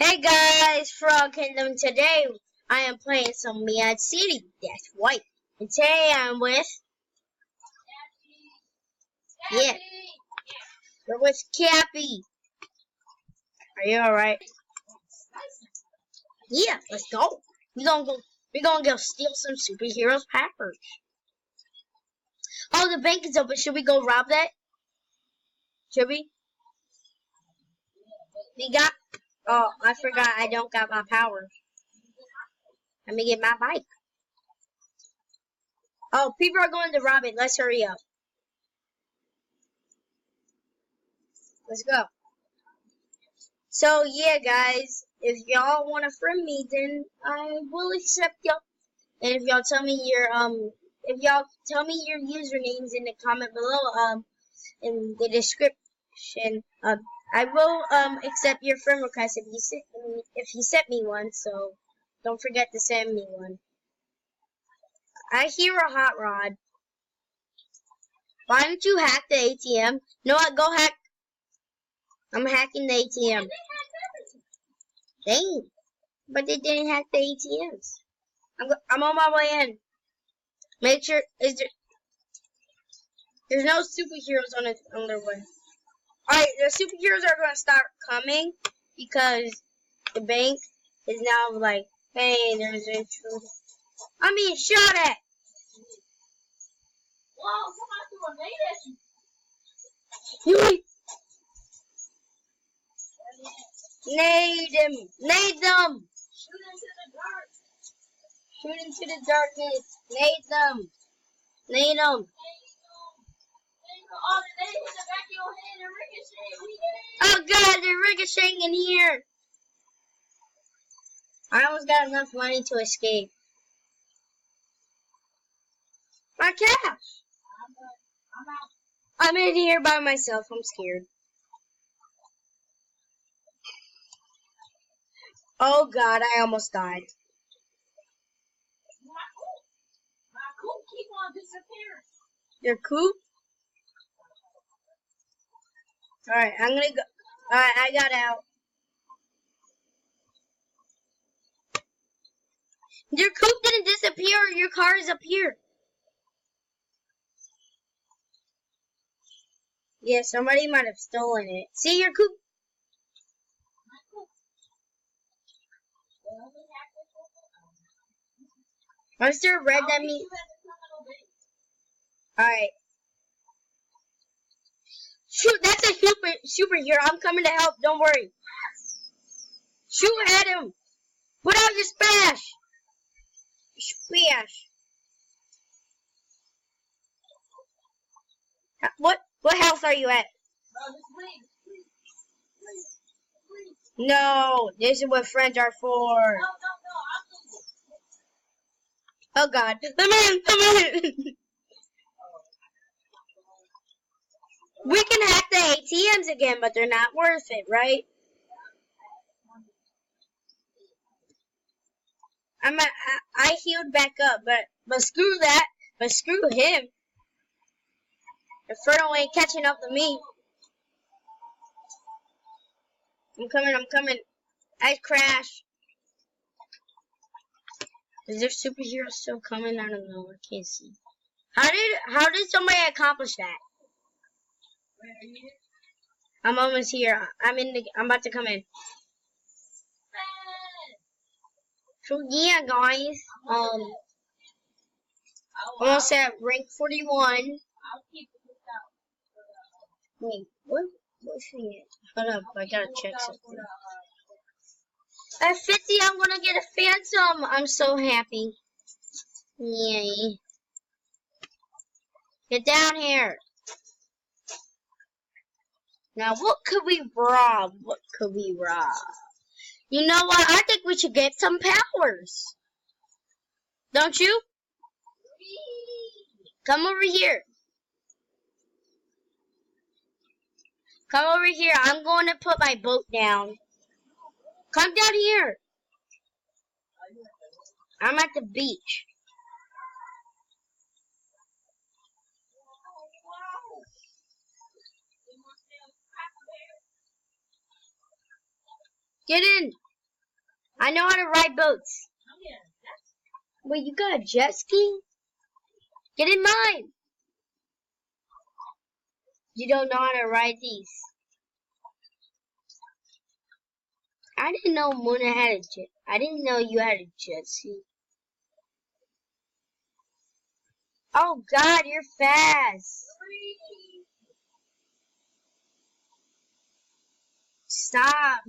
Hey guys, Frog Kingdom. Today I am playing some Mad City. That's right. And today I'm with yeah, we're with Cappy. Are you alright? Yeah, let's go. We're gonna go steal some superheroes' powers. Oh, the bank is open. Should we go rob that? Should we? We got. Oh, I forgot. I don't got my powers. Let me get my bike. Oh, people are going to rob it. Let's hurry up. Let's go. So yeah, guys, if y'all want to friend me, then I will accept y'all. And if y'all tell me your usernames in the comment below, in the description, I will accept your friend request if you sent me one. So don't forget to send me one. I hear a hot rod. Why don't you hack the ATM? No, go hack. I'm hacking the ATM. Dang. But they didn't hack the ATMs. I'm on my way in. Make sure there's no superheroes on their way. Alright, the superheroes are gonna start coming because the bank is now like, hey, there's a intruder. I'm being shot at. Whoa, somebody threw a nade at you. Nade him. Nade them. Shoot into the darkness. Nade them. Nade them. Oh, the nade hit the back of your head and ricochet. Oh God, they're ricocheting in here. I almost got enough money to escape. My cash. I'm in here by myself. I'm scared. Oh God, I almost died. My coop keep on disappearing. Your coop? Alright, I'm gonna go. Alright, I got out. Your coop didn't disappear. Your car is up here. Yeah, somebody might have stolen it. See your coop? Once they're red, that means. Alright. Shoot, that's a superhero. I'm coming to help. Don't worry. Shoot at him. Put out your splash. Splash. What health are you at? No, this is what friends are for. Oh God, come in. We can hack the ATMs again, but they're not worth it, right? I healed back up, but screw that. But screw him. Inferno ain't catching up to me. I'm coming. I crash. Is there superheroes still coming? I don't know. I can't see. How did somebody accomplish that? I'm almost here. I'm about to come in. So yeah, guys. Almost at rank 41. Wait, what's it? Hold up, I gotta check something. At 50, I'm gonna get a Phantom. I'm so happy. Yay. Get down here. Now, what could we rob? You know what? I think we should get some powers. Don't you? Come over here. Come over here. I'm going to put my boat down. Come down here. I'm at the beach. Get in. I know how to ride boats. Wait, you got a jet ski? Get in mine. You don't know how to ride these. I didn't know Mona had a jet. I didn't know you had a jet ski. Oh God, you're fast. Stop.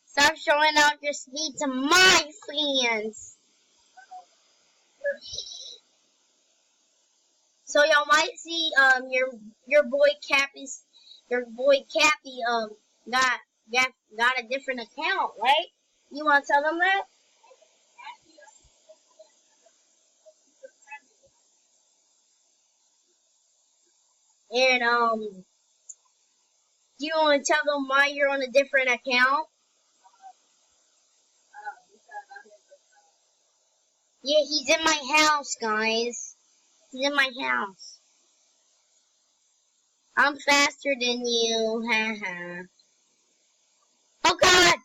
Stop showing off your speed to my fans. So y'all might see your boy Cappy got a different account, right? You wanna tell them that? And you wanna tell them why you're on a different account? Yeah, he's in my house, guys. He's in my house. I'm faster than you, haha. Oh God!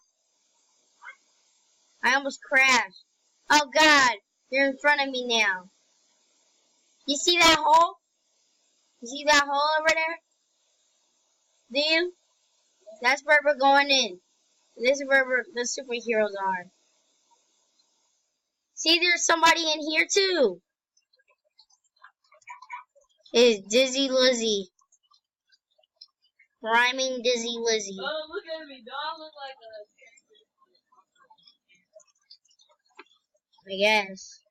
I almost crashed. Oh God, you're in front of me now. You see that hole? You see that hole over there? Do you? That's where we're going in. This is where the superheroes are. See, there's somebody in here too. It's Dizzy Lizzy. Rhyming Dizzy Lizzy. Oh, look at me. Do I look like I guess.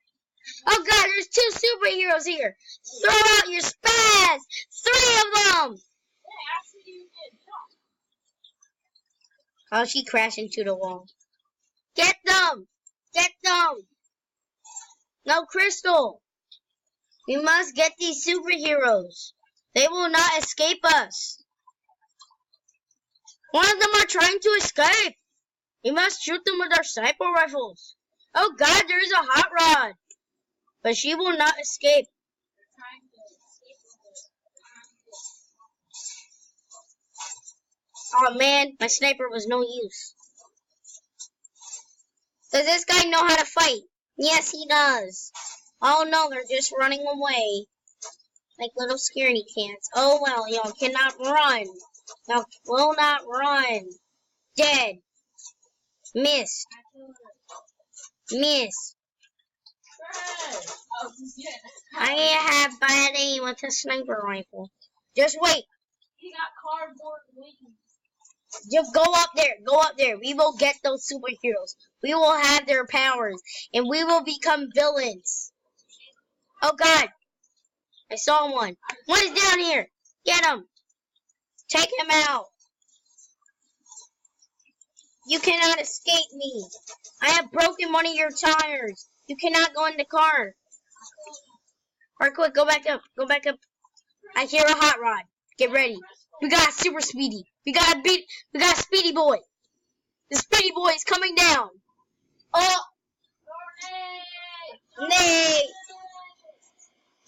Oh God, there's 2 superheroes here. Throw out your spaz. 3 of them. Oh, she crashed into the wall. Get them. Get them. No, Crystal. We must get these superheroes. They will not escape us. One of them are trying to escape. We must shoot them with our sniper rifles. Oh God, there is a hot rod. But she will not escape. Oh man, my sniper was no use. Does this guy know how to fight? Yes, he does. Oh no, they're just running away. Like little scaredy cats. Oh well, y'all cannot run. Y'all will not run. Dead. Missed. Missed. I have bad aim with a sniper rifle. Just wait. he got cardboard wings? Just go up there. Go up there. We will get those superheroes. We will have their powers. And we will become villains. Oh God. I saw one. One is down here. Get him. Take him out. You cannot escape me. I have broken one of your tires. You cannot go in the car. Alright, quick. Go back up. Go back up. I hear a hot rod. Get ready. We got Super Speedy. We got Speedy Boy. The Speedy Boy is coming down. Oh. Nay.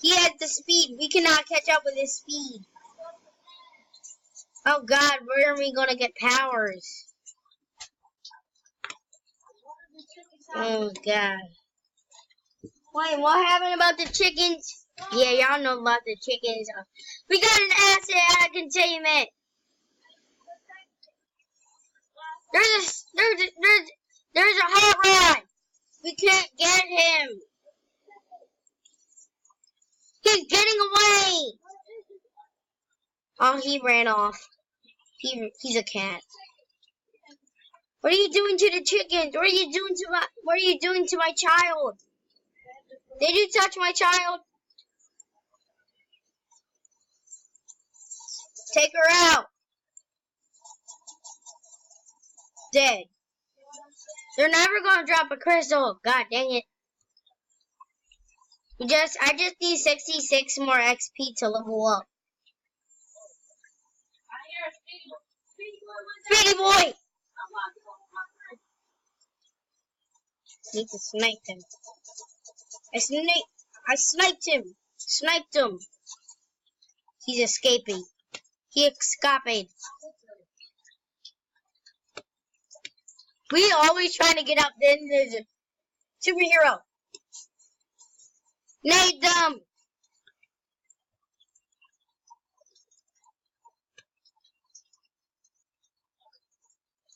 He has the speed. We cannot catch up with his speed. Oh God, where are we gonna get powers? Oh God. Wait, what happened about the chickens? Yeah, y'all know about the chickens. We got an asset out of containment. There's a hot rod. We can't get him. He's getting away. Oh, he ran off. He's a cat. What are you doing to the chickens? What are you doing to my child? Did you touch my child? Take her out. Dead. They're never gonna drop a crystal. God dang it. I just need 66 more XP to level up. Speedy Boy! Need to snipe him. I sniped him. Sniped him. He's escaping. He escaped. We always trying to get up. Then there's a superhero. Nade them.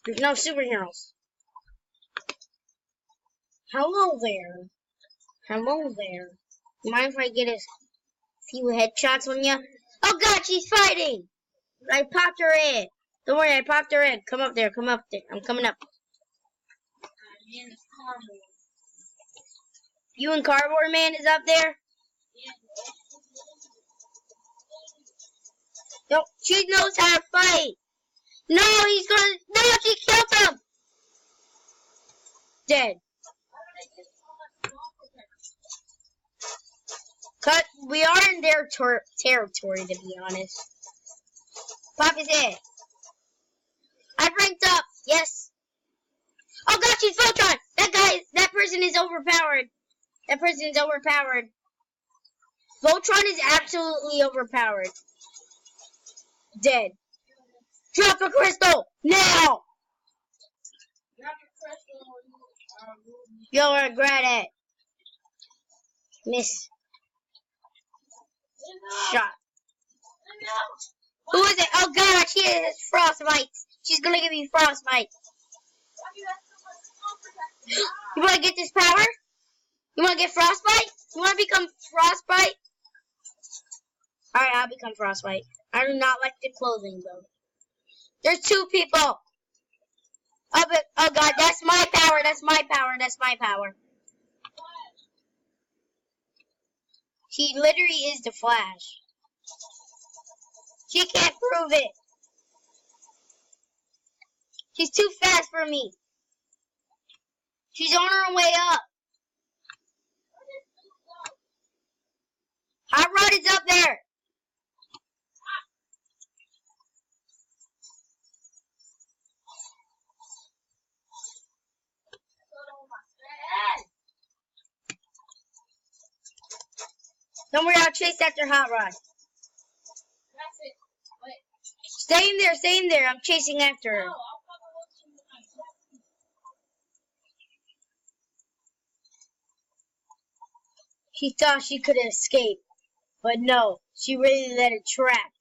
There's no superheroes. Hello there. Hello there. Mind if I get a few headshots on you? Oh god, she's fighting! I popped her head. Don't worry, I popped her head. Come up there, come up there. I'm coming up. You and Cardboard Man is up there? No, she knows how to fight. No, he's gonna. No, she killed him. Dead. Cut. We are in their territory, to be honest. Pop his head. I've ranked up. Yes. Oh god, she's Voltron. That person is overpowered. That person is overpowered. Voltron is absolutely overpowered. Dead. Drop a crystal now. You'll regret it. Miss. Shot. Who is it? Oh god, she has frostbite. She's gonna give me frostbite. You wanna get this power? You wanna get frostbite? You wanna become frostbite? Alright, I'll become frostbite. I do not like the clothing though. There's two people. Oh, but, oh god, that's my power. That's my power. That's my power. She literally is the Flash. She can't prove it. She's too fast for me. She's on her way up. Hot Rod is up there. Don't worry, I'll chase after Hot Rod. Stay in there. I'm chasing after her. She thought she could escape, but no, she really let it trap.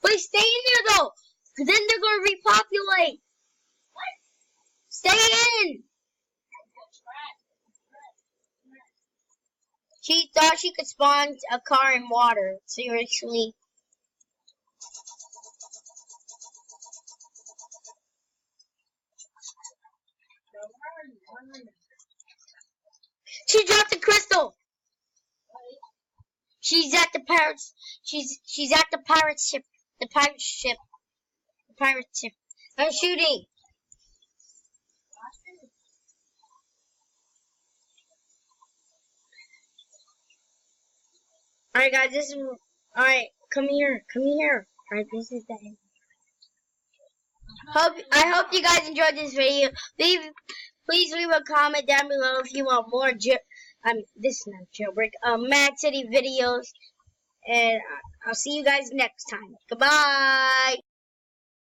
Wait, stay in there though, because then they're going to repopulate. Stay in. She thought she could spawn a car in water. Seriously. She dropped the crystal. She's at the pirates. She's at the pirate ship. The pirate ship. The pirate ship. I'm shooting. Alright guys, this is alright, come here. Alright, this is the end. I hope you guys enjoyed this video. Please leave a comment down below if you want more this is not jailbreak, Mad City videos. And I'll see you guys next time. Goodbye.